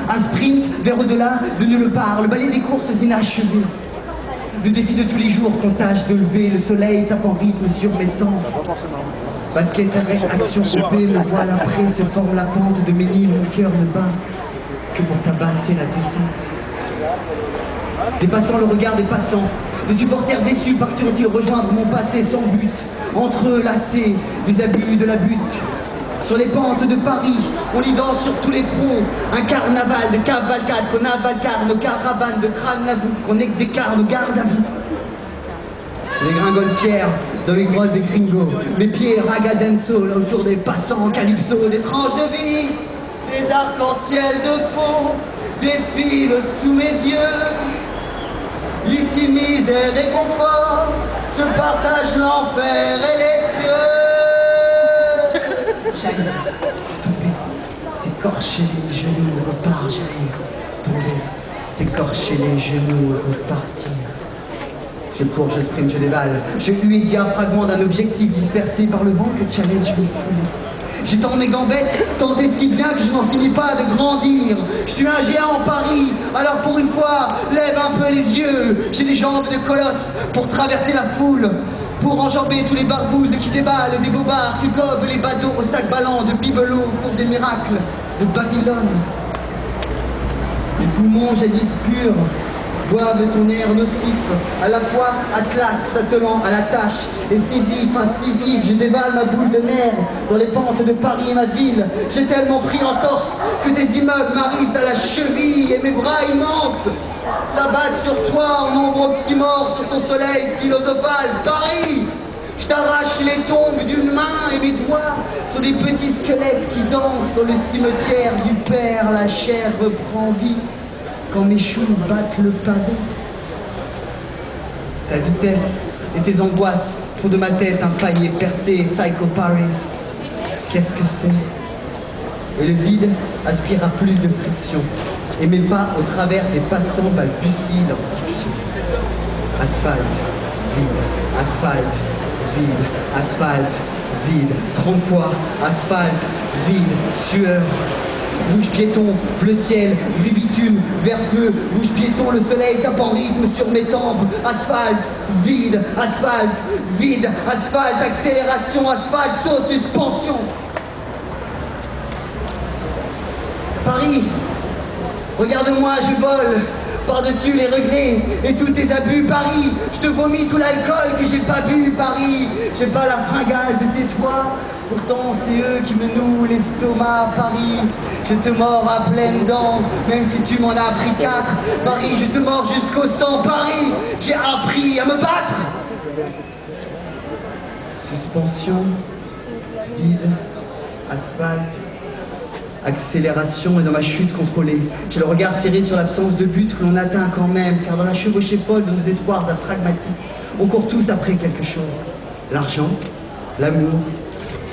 Un sprint vers au-delà de nulle part, le balai des courses inachevé. Le défi de tous les jours qu'on tâche de lever, le soleil tape en rythme sur mes temps. Basket avec action coupée, me voile après, se forme la pente de mes lignes, mon cœur ne bat que pour tabasser la descente. Dépassant le regard des passants, des supporters déçus partiront-ils rejoindre mon passé sans but, entrelacés des abus de la butte. Sur les pentes de Paris, on y danse sur tous les fronts, un carnaval de cavalcade qu'on avalcade, nos caravanes de crâne Nazouk, qu'on décarne, nos gardes à vue. Les gringoltières dans les grosses des gringos, mes pieds ragadenso, là autour des passants calypso, des tranches de vie, des arcs-en-ciel de faux, défilent sous mes yeux. Ici misère et confort, se partagent l'enfer et les cieux. J'arrive, tomber, s'écorcher les genoux, repart, j'arrive, tomber, s'écorcher les genoux, repartir. Je cours, je sprint, je dévale, je hue et diaphragme d'un objectif dispersé par le vent que challenge me foule. J'étends mes gambettes, tant et si bien que je n'en finis pas de grandir. Je suis un géant en Paris, alors pour une fois, lève un peu les yeux. J'ai des jambes de colosse pour traverser la foule, pour enjamber tous les barbouzes qui déballent, des bobards qui gobent les badauds au sac ballant de bibelots pour des miracles de Babylone. Les poumons jadis purs boivent ton air nocif, à la fois Atlas s'attelant à la tâche, et Sisyphe incisif, je dévale ma boule de nerfs dans les pentes de Paris, ma ville. J'ai tellement pris en torse que des immeubles m'arrivent à la cheville, et mes bras immenses s'abattent sur toi en nombre oxymore sur ton soleil philosophal. Paris, je t'arrache les tombes d'une main et mes doigts sont des petits squelettes qui dansent dans le cimetière du père. La chair reprend vie quand mes choux battent le pavé. Ta vitesse et tes angoisses font de ma tête un panier percé, Psycho Paris. Qu'est-ce que c'est? Et le vide aspire à plus de friction, et mes pas au travers des passants balbutient leur diction. Asphalte, vide, asphalte, vide, asphalte, vide, 30 fois, asphalte, vide, sueur. Rouge piéton, bleu ciel, gris bitume, vert feu, rouge piéton, le soleil tape en rythme sur mes tempes. Asphalte, vide, asphalte, vide, asphalte, accélération, asphalte, saut, suspension. Paris, regarde-moi, je vole par-dessus les regrets et tous tes abus. Paris, je te vomis tout l'alcool que j'ai pas bu. Paris, j'ai pas la fringale de tes toits, pourtant c'est eux qui me nouent l'estomac. Paris, je te mords à pleines dents, même si tu m'en as pris 4. Paris, je te mords jusqu'au sang. Paris, j'ai appris à me battre. Suspension, vide, asphalte, accélération, et dans ma chute contrôlée, j'ai le regard serré sur l'absence de but que l'on atteint quand même, car dans la chevauchée folle de nos espoirs pragmatiques, on court tous après quelque chose. L'argent, l'amour,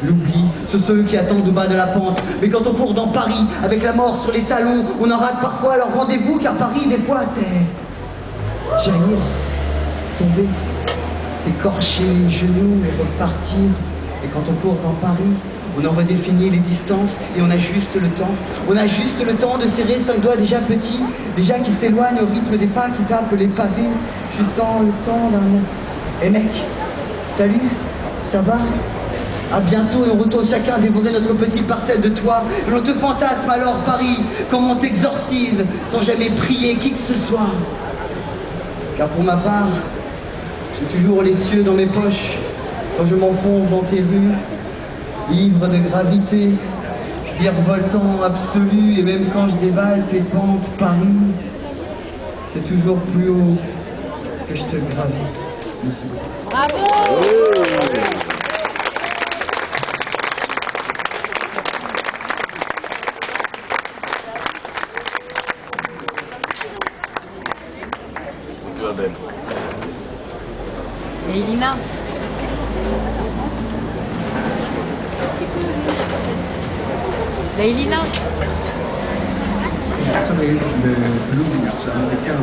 l'oubli, ce sont ceux qui attendent au bas de la pente. Mais quand on court dans Paris, avec la mort sur les talons, on en rate parfois leur rendez-vous, car Paris, des fois, c'est jaillir, tomber, s'écorcher les genoux et repartir. Et quand on court dans Paris, on en redéfinit les distances et on ajuste le temps. On ajuste le temps de serrer 5 doigts déjà petits, déjà qui s'éloignent au rythme des pas qui tapent les pavés, justant le temps d'un mot. Eh mec, salut, ça va? À bientôt, et on retourne chacun dévorer notre petite parcelle de toit. Et l'on te fantasme alors Paris, comme on t'exorcise, sans jamais prier qui que ce soit. Car pour ma part, j'ai toujours les cieux dans mes poches, quand je m'enfonce dans tes rues, ivre de gravité, virevoltant absolu, et même quand je dévale tes pentes, Paris, c'est toujours plus haut que je te gravis. Merci. Bravo! Et Elina. Elina. Le blues américain.